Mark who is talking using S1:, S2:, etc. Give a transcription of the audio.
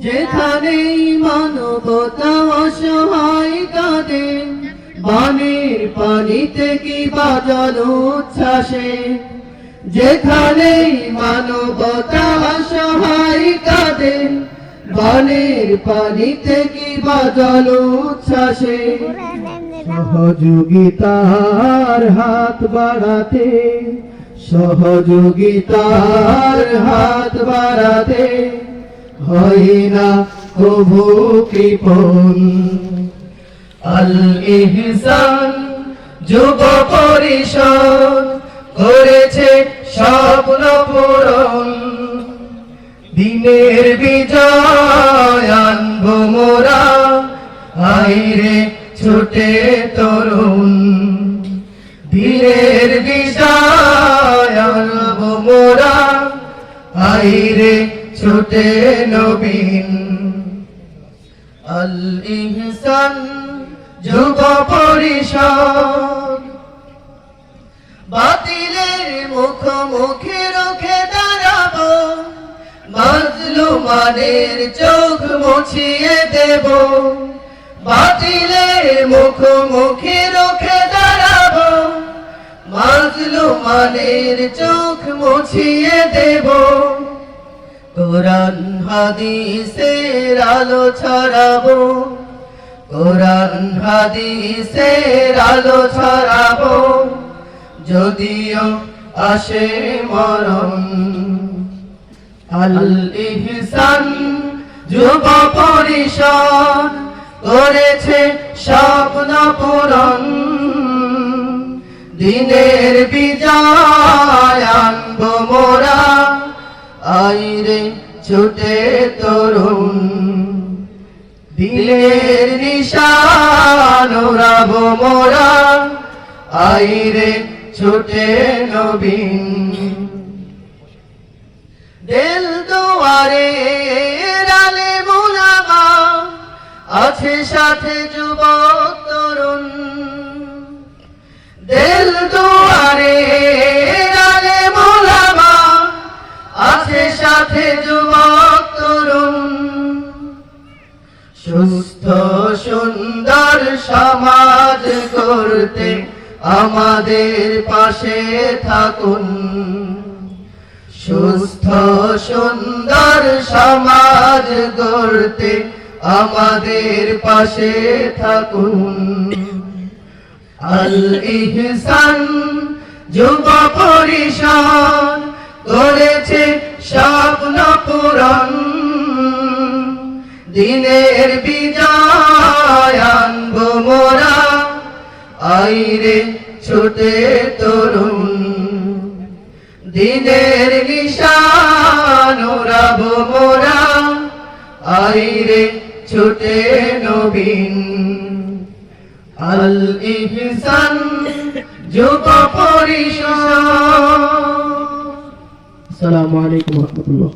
S1: যেখানেই মানবতা অসহায় কাঁদে, বানের পানিতে কি বাজল উচ্ছ্বাসে। যেখানেই মানবতা অসহায় কাঁদে, বানের পানিতে কি বাজল উচ্ছ্বাসে। সহযোগিতার হাত বাড়াতে, সহযোগিতার হাত বাড়াতে হয় না কভু কৃপণ। আল ইহসান যুব পরিষদ করেছে স্বপ্ন পূরণ। দিনের বিজয় আনবো মোরা, আইরে ছুটে তরুণ। দিনের বিজয় আনবো মোরা, আইরে ছুটে নবীন। আল ইহসান যুব পরিষদ বাতিলের মুখোমুখি রুখে দাঁড়াবো, মাজলুমানের চোখ মুছিয়ে দেব। বাতিলের মুখোমুখি রুখে দাঁড়াবো, মাজলুমানের চোখ মুছিয়ে দেব। কোরআন হাদিসের আলো ছড়াবো, কোরআন হাদিসের আলো ছড়াবো, যদিও আসে মরণ। আল ইহসান যুব পরিষদ করেছে স্বপ্ন পূরণ। দিনের বিজয় আনবো মোরা, আইরে ছুটে তরুণ। দিলের নিশান ওড়াবো মোরা, আইরে ছুটে নবীন। দিল দুয়ারে আলেম উলামা আছে সাথে যুবক তরুণ। দিল দুয়ারে আলেম উলামা আছে সাথে যুবক তরুণ। সুস্থ সুন্দর সমাজ গড়তে আমাদের পাশে থাকুন। সুস্থ সুন্দর সমাজ গড়তে আমাদের পাশে থাকুন। আল ইহসান যুব পরিষদ করেছে স্বপ্ন পূরণ। দিনের বিজয় আনবো মোরা, আইরে ছুটে তরুণ। দিনের নিশান ওড়াবো মোরা, আইরে ছুটে নবীন। আল ইহসান যুব পরিষদ। আসসালামু আলাইকুম ওয়া রাহমাতুল্লাহ।